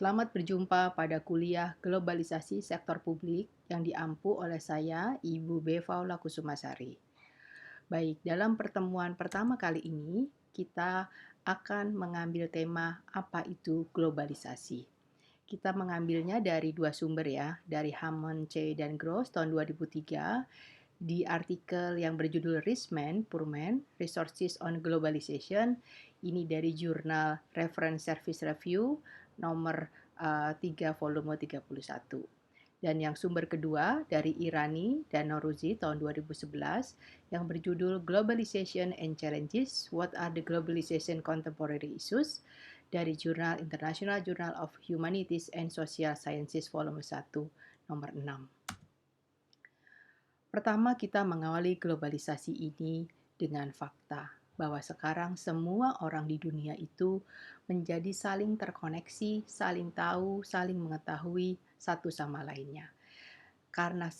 Selamat berjumpa pada kuliah Globalisasi Sektor Publik yang diampu oleh saya, Ibu B. Faula Kusumasari. Baik, dalam pertemuan pertama kali ini, kita akan mengambil tema apa itu globalisasi. Kita mengambilnya dari dua sumber ya, dari Hammond C. dan Gross tahun 2003 di artikel yang berjudul Risman, Purman, Resources on Globalization. Ini dari jurnal Reference Service Review nomor 3 volume 31. Dan yang sumber kedua dari Irani dan Noruzi tahun 2011 yang berjudul Globalization and Challenges, What are the Globalization Contemporary Issues? Dari jurnal International Journal of Humanities and Social Sciences volume 1 nomor 6. Pertama, kita mengawali globalisasi ini dengan fakta bahwa sekarang semua orang di dunia itu menjadi saling terkoneksi, saling tahu, saling mengetahui satu sama lainnya. Karena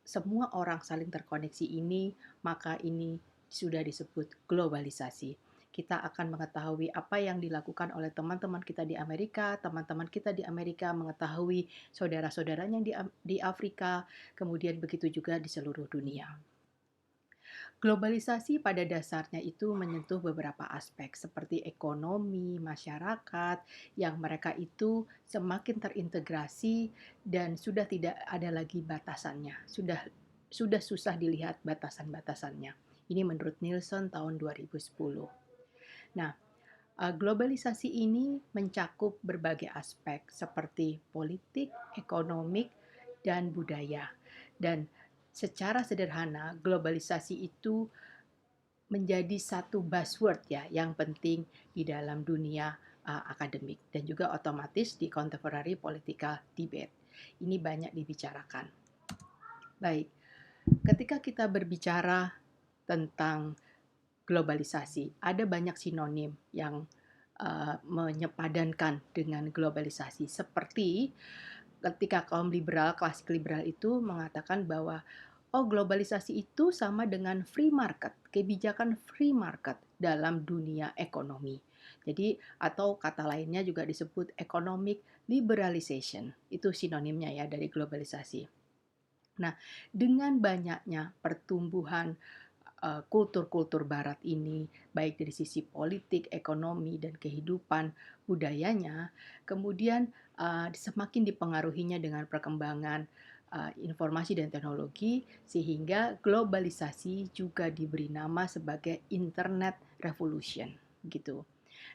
semua orang saling terkoneksi ini, maka ini sudah disebut globalisasi. Kita akan mengetahui apa yang dilakukan oleh teman-teman kita di Amerika, teman-teman kita di Amerika mengetahui saudara-saudaranya di Afrika, kemudian begitu juga di seluruh dunia. Globalisasi pada dasarnya itu menyentuh beberapa aspek seperti ekonomi, masyarakat, yang mereka itu semakin terintegrasi dan sudah tidak ada lagi batasannya. Sudah susah dilihat batasan-batasannya. Ini menurut Nielsen tahun 2010. Nah, globalisasi ini mencakup berbagai aspek seperti politik, ekonomik, dan budaya. Dan secara sederhana, globalisasi itu menjadi satu buzzword ya yang penting di dalam dunia akademik dan juga otomatis di contemporary political debate. Ini banyak dibicarakan. Baik, ketika kita berbicara tentang globalisasi, ada banyak sinonim yang menyepadankan dengan globalisasi. Seperti ketika kaum liberal, klasik liberal itu mengatakan bahwa oh globalisasi itu sama dengan free market, kebijakan free market dalam dunia ekonomi. Jadi atau kata lainnya juga disebut economic liberalization. Itu sinonimnya ya dari globalisasi. Nah, dengan banyaknya pertumbuhan kultur-kultur barat ini, baik dari sisi politik, ekonomi, dan kehidupan budayanya, kemudian semakin dipengaruhinya dengan perkembangan informasi dan teknologi, sehingga globalisasi juga diberi nama sebagai Internet Revolution, gitu.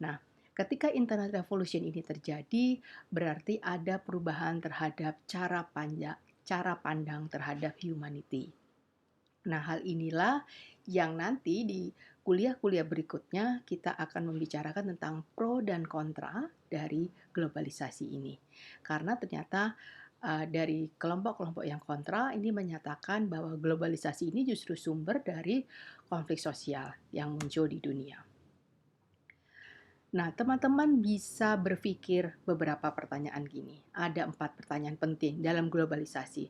Nah, ketika Internet Revolution ini terjadi, berarti ada perubahan terhadap cara pandang terhadap humanity. Nah, hal inilah yang nanti di kuliah-kuliah berikutnya kita akan membicarakan tentang pro dan kontra dari globalisasi ini. Karena ternyata dari kelompok-kelompok yang kontra ini menyatakan bahwa globalisasi ini justru sumber dari konflik sosial yang muncul di dunia. Nah, teman-teman bisa berpikir beberapa pertanyaan gini. Ada 4 pertanyaan penting dalam globalisasi.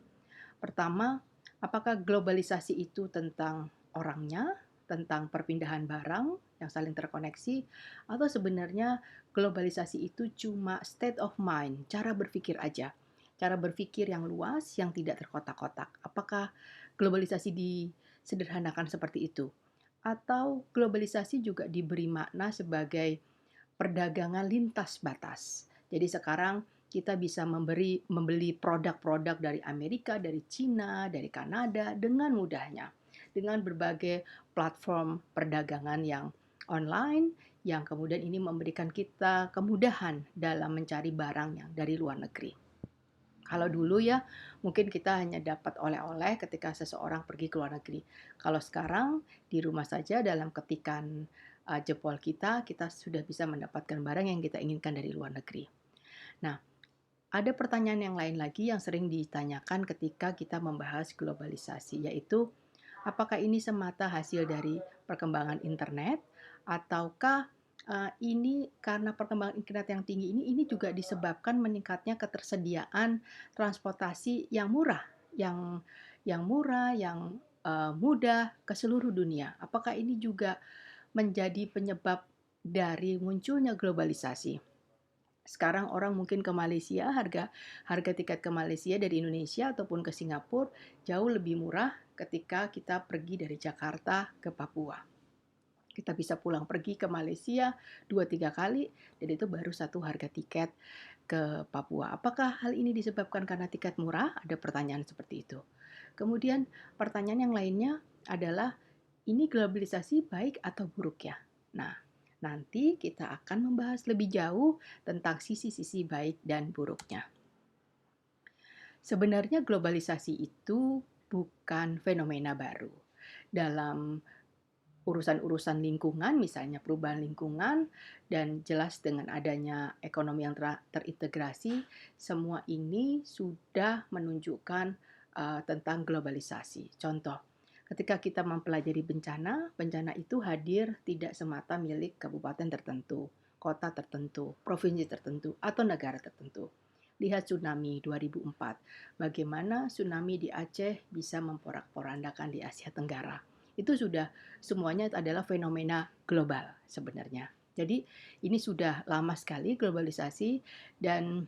Pertama, apakah globalisasi itu tentang orangnya, tentang perpindahan barang yang saling terkoneksi, atau sebenarnya globalisasi itu cuma state of mind, cara berpikir aja. Cara berpikir yang luas, yang tidak terkotak-kotak. Apakah globalisasi disederhanakan seperti itu? Atau globalisasi juga diberi makna sebagai perdagangan lintas batas. Jadi sekarang kita bisa membeli produk-produk dari Amerika, dari Cina, dari Kanada dengan mudahnya. Dengan berbagai platform perdagangan yang online, yang kemudian ini memberikan kita kemudahan dalam mencari barang yang dari luar negeri. Kalau dulu ya, mungkin kita hanya dapat oleh-oleh ketika seseorang pergi ke luar negeri. Kalau sekarang, di rumah saja dalam ketikan jempol kita sudah bisa mendapatkan barang yang kita inginkan dari luar negeri. Nah, ada pertanyaan yang lain lagi yang sering ditanyakan ketika kita membahas globalisasi, yaitu apakah ini semata hasil dari perkembangan internet ataukah ini karena perkembangan internet yang tinggi ini juga disebabkan meningkatnya ketersediaan transportasi yang murah, yang mudah ke seluruh dunia. Apakah ini juga menjadi penyebab dari munculnya globalisasi? Sekarang orang mungkin ke Malaysia, harga harga tiket ke Malaysia dari Indonesia ataupun ke Singapura jauh lebih murah ketika kita pergi dari Jakarta ke Papua. Kita bisa pulang pergi ke Malaysia 2-3 kali dan itu baru satu harga tiket ke Papua. Apakah hal ini disebabkan karena tiket murah? Ada pertanyaan seperti itu. Kemudian pertanyaan yang lainnya adalah, ini globalisasi baik atau buruk ya? Nah, nanti kita akan membahas lebih jauh tentang sisi-sisi baik dan buruknya. Sebenarnya globalisasi itu bukan fenomena baru. Dalam urusan-urusan lingkungan, misalnya perubahan lingkungan, dan jelas dengan adanya ekonomi yang terintegrasi, semua ini sudah menunjukkan tentang globalisasi. Contoh, ketika kita mempelajari bencana, bencana itu hadir tidak semata milik kabupaten tertentu, kota tertentu, provinsi tertentu, atau negara tertentu. Lihat tsunami 2004, bagaimana tsunami di Aceh bisa memporak-porandakan di Asia Tenggara. Itu sudah semuanya adalah fenomena global sebenarnya. Jadi ini sudah lama sekali globalisasi dan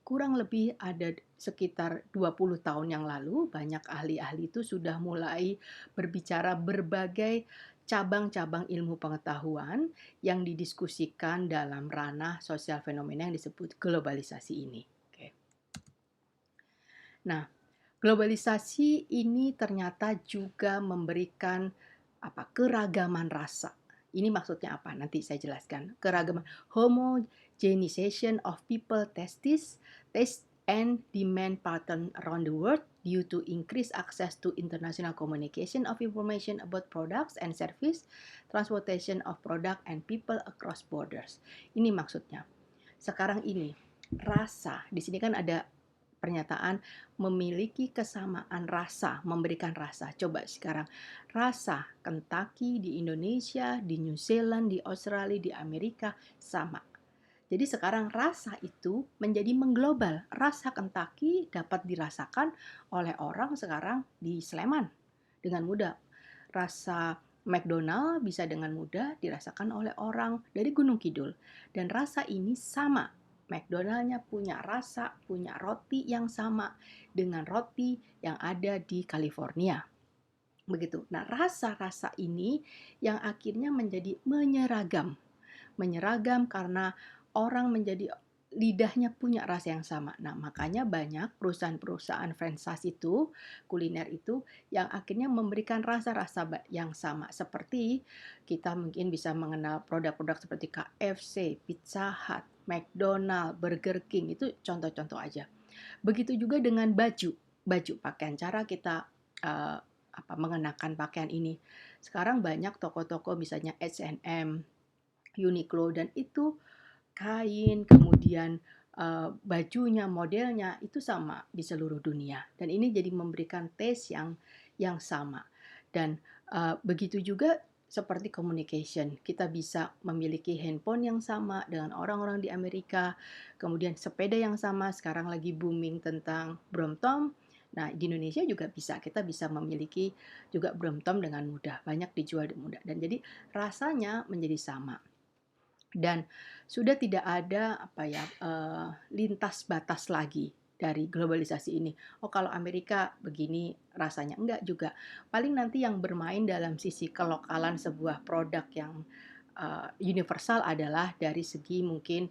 kurang lebih ada sekitar 20 tahun yang lalu banyak ahli-ahli itu sudah mulai berbicara berbagai cabang-cabang ilmu pengetahuan yang didiskusikan dalam ranah sosial fenomena yang disebut globalisasi ini. Oke. Nah, globalisasi ini ternyata juga memberikan keragaman rasa. Ini maksudnya apa? Nanti saya jelaskan. Keragaman homogenization of people taste and demand pattern around the world due to increased access to international communication of information about products and service, transportation of product and people across borders. Ini maksudnya. Sekarang ini rasa, di sini kan ada pernyataan memiliki kesamaan rasa, memberikan rasa. Coba sekarang, rasa Kentucky di Indonesia, di New Zealand, di Australia, di Amerika sama. Jadi sekarang rasa itu menjadi mengglobal. Rasa Kentucky dapat dirasakan oleh orang sekarang di Sleman dengan mudah. Rasa McDonald bisa dengan mudah dirasakan oleh orang dari Gunung Kidul. Dan rasa ini sama. McDonald-nya punya rasa, punya roti yang sama dengan roti yang ada di California. Begitu. Nah, rasa-rasa ini yang akhirnya menjadi menyeragam. Menyeragam karena orang menjadi lidahnya punya rasa yang sama. Nah, makanya banyak perusahaan-perusahaan franchise itu, kuliner itu, yang akhirnya memberikan rasa-rasa yang sama. Seperti kita mungkin bisa mengenal produk-produk seperti KFC, Pizza Hut, McDonald, Burger King, itu contoh-contoh aja. Begitu juga dengan baju pakaian, cara kita mengenakan pakaian ini. Sekarang banyak toko-toko misalnya H&M, Uniqlo, dan itu kain, kemudian bajunya, modelnya itu sama di seluruh dunia. Dan ini jadi memberikan taste yang sama. Dan begitu juga seperti communication. Kita bisa memiliki handphone yang sama dengan orang-orang di Amerika, kemudian sepeda yang sama, sekarang lagi booming tentang Brompton. Nah, di Indonesia juga bisa, kita bisa memiliki juga Brompton dengan mudah, banyak dijual dengan mudah. Dan jadi rasanya menjadi sama. Dan sudah tidak ada lintas batas lagi dari globalisasi ini. Oh, kalau Amerika begini rasanya, enggak juga. Paling nanti yang bermain dalam sisi kelokalan sebuah produk yang universal adalah dari segi mungkin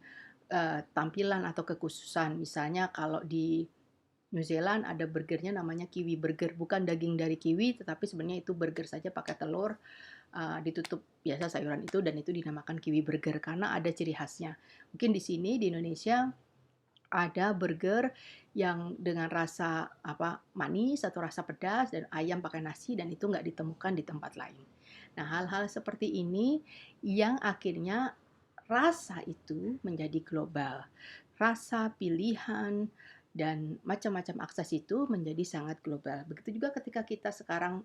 tampilan atau kekhususan. Misalnya kalau di New Zealand ada burgernya namanya kiwi burger, bukan daging dari kiwi, tetapi sebenarnya itu burger saja pakai telur, ditutup biasa sayuran itu, dan itu dinamakan kiwi burger karena ada ciri khasnya. Mungkin di sini di Indonesia ada burger yang dengan rasa manis atau rasa pedas dan ayam pakai nasi, dan itu nggak ditemukan di tempat lain. Nah, hal-hal seperti ini yang akhirnya rasa itu menjadi global. Rasa, pilihan, dan macam-macam akses itu menjadi sangat global. Begitu juga ketika kita sekarang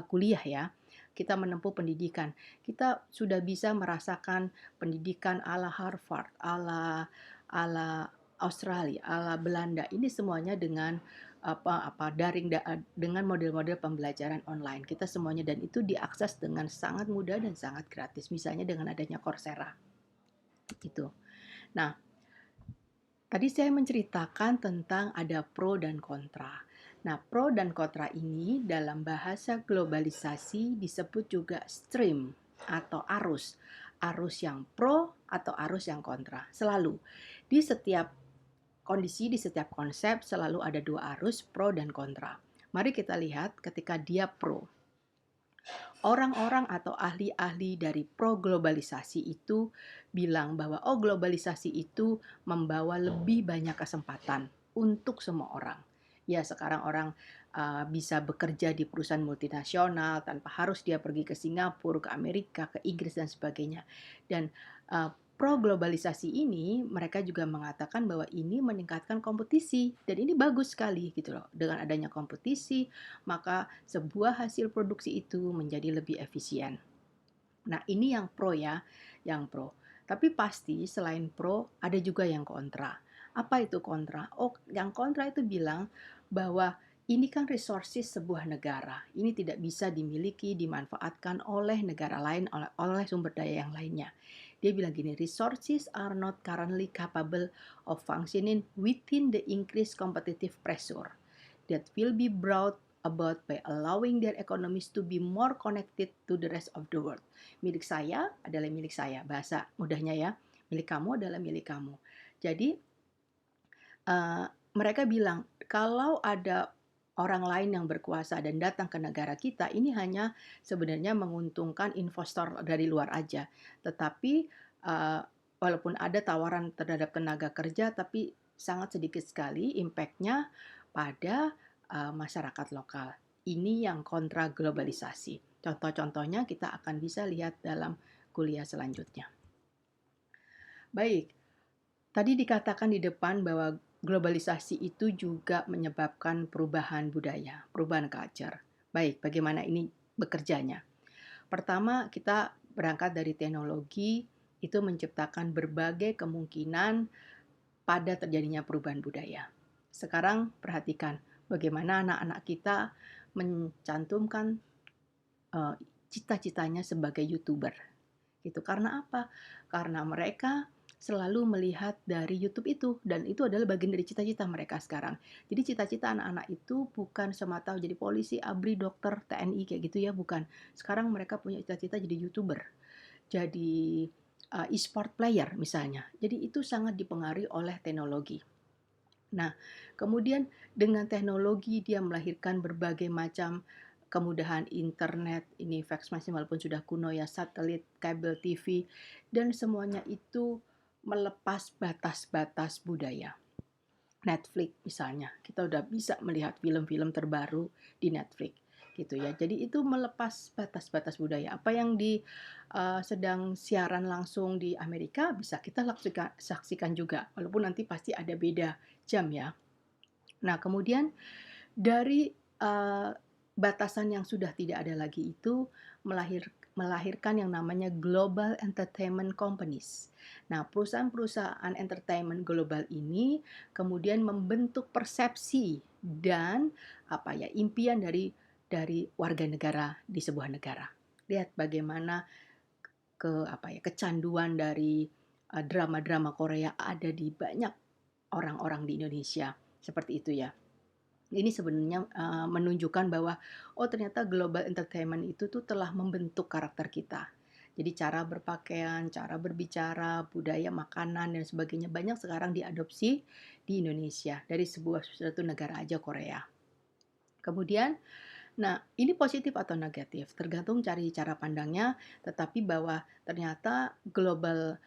kuliah ya, kita menempuh pendidikan. Kita sudah bisa merasakan pendidikan ala Harvard, ala Australia, ala Belanda. Ini semuanya dengan daring dengan model-model pembelajaran online. Kita semuanya, dan itu diakses dengan sangat mudah dan sangat gratis. Misalnya dengan adanya Coursera. Gitu. Nah, tadi saya menceritakan tentang ada pro dan kontra. Nah, pro dan kontra ini dalam bahasa globalisasi disebut juga stream atau arus. Arus yang pro atau arus yang kontra. Selalu di setiap kondisi, di setiap konsep selalu ada dua arus, pro dan kontra. Mari kita lihat ketika dia pro. Orang-orang atau ahli-ahli dari pro globalisasi itu bilang bahwa globalisasi itu membawa lebih banyak kesempatan untuk semua orang. Ya, sekarang orang bisa bekerja di perusahaan multinasional tanpa harus dia pergi ke Singapura, ke Amerika, ke Inggris dan sebagainya. Dan pro globalisasi ini mereka juga mengatakan bahwa ini meningkatkan kompetisi dan ini bagus sekali gitu loh. Dengan adanya kompetisi, maka sebuah hasil produksi itu menjadi lebih efisien. Nah, ini yang pro ya, yang pro. Tapi pasti selain pro ada juga yang kontra. Apa itu kontra? Yang kontra itu bilang bahwa ini kan resources sebuah negara. Ini tidak bisa dimiliki, dimanfaatkan oleh negara lain, oleh sumber daya yang lainnya. Dia bilang gini, resources are not currently capable of functioning within the increased competitive pressure that will be brought about by allowing their economies to be more connected to the rest of the world. Milik saya adalah milik saya, bahasa mudahnya ya. Milik kamu adalah milik kamu. Jadi mereka bilang kalau ada orang lain yang berkuasa dan datang ke negara kita, ini hanya sebenarnya menguntungkan investor dari luar aja. Tetapi walaupun ada tawaran terhadap tenaga kerja, tapi sangat sedikit sekali impact-nya pada masyarakat lokal. Ini yang kontra globalisasi. Contoh-contohnya kita akan bisa lihat dalam kuliah selanjutnya. Baik, tadi dikatakan di depan bahwa globalisasi itu juga menyebabkan perubahan budaya, perubahan culture. Baik, bagaimana ini bekerjanya? Pertama, kita berangkat dari teknologi itu menciptakan berbagai kemungkinan pada terjadinya perubahan budaya. Sekarang perhatikan bagaimana anak-anak kita mencantumkan cita-citanya sebagai YouTuber. Gitu. Karena apa? Karena mereka selalu melihat dari YouTube itu dan itu adalah bagian dari cita-cita mereka sekarang. Jadi cita-cita anak-anak itu bukan semata jadi polisi, ABRI, dokter, TNI kayak gitu ya, bukan. Sekarang mereka punya cita-cita jadi YouTuber. Jadi e-sport player misalnya. Jadi itu sangat dipengaruhi oleh teknologi. Nah, kemudian dengan teknologi dia melahirkan berbagai macam kemudahan internet, ini fax machine walaupun sudah kuno ya, satelit, kabel TV, dan semuanya itu melepas batas-batas budaya. Netflix misalnya, kita udah bisa melihat film-film terbaru di Netflix gitu ya. Jadi itu melepas batas-batas budaya. Apa yang sedang siaran langsung di Amerika bisa kita saksikan juga, walaupun nanti pasti ada beda jam ya. Nah, kemudian dari batasan yang sudah tidak ada lagi itu melahirkan yang namanya global entertainment companies. Nah, perusahaan-perusahaan entertainment global ini kemudian membentuk persepsi dan impian dari warga negara di sebuah negara. Lihat bagaimana kecanduan dari drama-drama Korea ada di banyak orang-orang di Indonesia. Seperti itu ya. Ini sebenarnya menunjukkan bahwa ternyata global entertainment itu tuh telah membentuk karakter kita. Jadi cara berpakaian, cara berbicara, budaya makanan dan sebagainya banyak sekarang diadopsi di Indonesia dari suatu negara aja, Korea. Kemudian, nah ini positif atau negatif tergantung cari cara pandangnya, tetapi bahwa ternyata global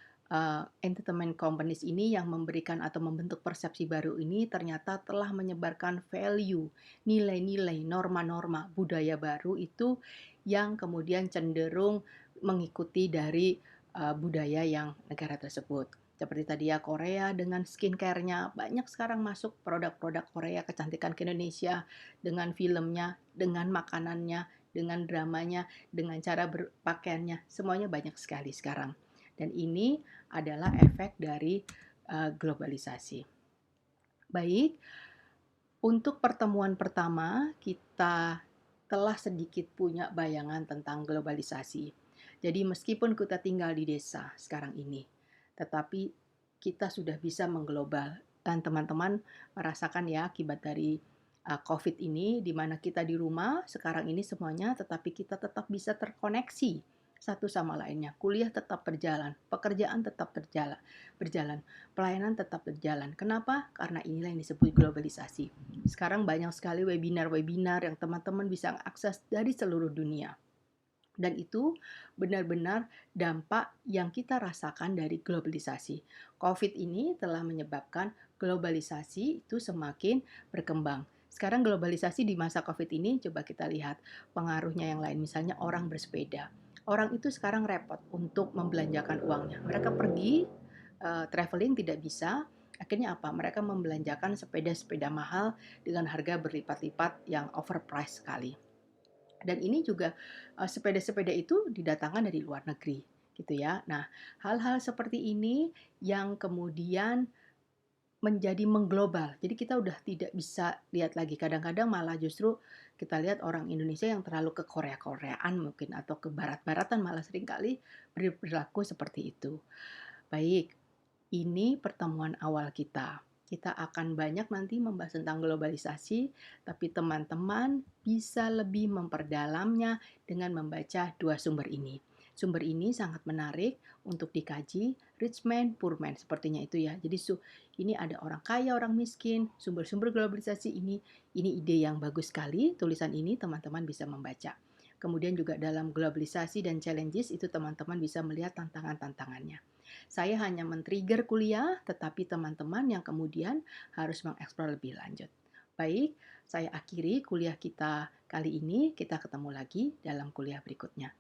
entertainment companies ini yang memberikan atau membentuk persepsi baru ini ternyata telah menyebarkan value, nilai-nilai, norma-norma budaya baru itu yang kemudian cenderung mengikuti dari budaya yang negara tersebut. Seperti tadi ya, Korea dengan skincare-nya banyak sekarang masuk produk-produk Korea kecantikan ke Indonesia dengan filmnya, dengan makanannya, dengan dramanya, dengan cara berpakaiannya, semuanya banyak sekali sekarang. Dan ini adalah efek dari globalisasi. Baik, untuk pertemuan pertama kita telah sedikit punya bayangan tentang globalisasi. Jadi meskipun kita tinggal di desa sekarang ini, tetapi kita sudah bisa mengglobal. Dan teman-teman merasakan ya akibat dari COVID ini, di mana kita di rumah sekarang ini semuanya, tetapi kita tetap bisa terkoneksi satu sama lainnya. Kuliah tetap berjalan, pekerjaan tetap berjalan, pelayanan tetap berjalan. Kenapa? Karena inilah yang disebut globalisasi. Sekarang banyak sekali webinar-webinar yang teman-teman bisa akses dari seluruh dunia. Dan itu benar-benar dampak yang kita rasakan dari globalisasi. COVID ini telah menyebabkan globalisasi itu semakin berkembang. Sekarang globalisasi di masa COVID ini coba kita lihat pengaruhnya yang lain. Misalnya orang bersepeda. Orang itu sekarang repot untuk membelanjakan uangnya. Mereka pergi traveling tidak bisa. Akhirnya apa? Mereka membelanjakan sepeda-sepeda mahal dengan harga berlipat-lipat yang overpriced sekali. Dan ini juga sepeda-sepeda itu didatangkan dari luar negeri, gitu ya. Nah, hal-hal seperti ini yang kemudian menjadi mengglobal. Jadi kita udah tidak bisa lihat lagi. Kadang-kadang malah justru kita lihat orang Indonesia yang terlalu ke Korea-Koreaan mungkin atau ke barat-baratan malah seringkali berlaku seperti itu. Baik, ini pertemuan awal kita. Kita akan banyak nanti membahas tentang globalisasi, tapi teman-teman bisa lebih memperdalamnya dengan membaca dua sumber ini. Sumber ini sangat menarik untuk dikaji, rich man, poor man, sepertinya itu ya. Jadi ini ada orang kaya, orang miskin, sumber-sumber globalisasi ini ide yang bagus sekali. Tulisan ini teman-teman bisa membaca. Kemudian juga dalam globalisasi dan challenges itu teman-teman bisa melihat tantangan-tantangannya. Saya hanya men-trigger kuliah, tetapi teman-teman yang kemudian harus mengeksplor lebih lanjut. Baik, saya akhiri kuliah kita kali ini. Kita ketemu lagi dalam kuliah berikutnya.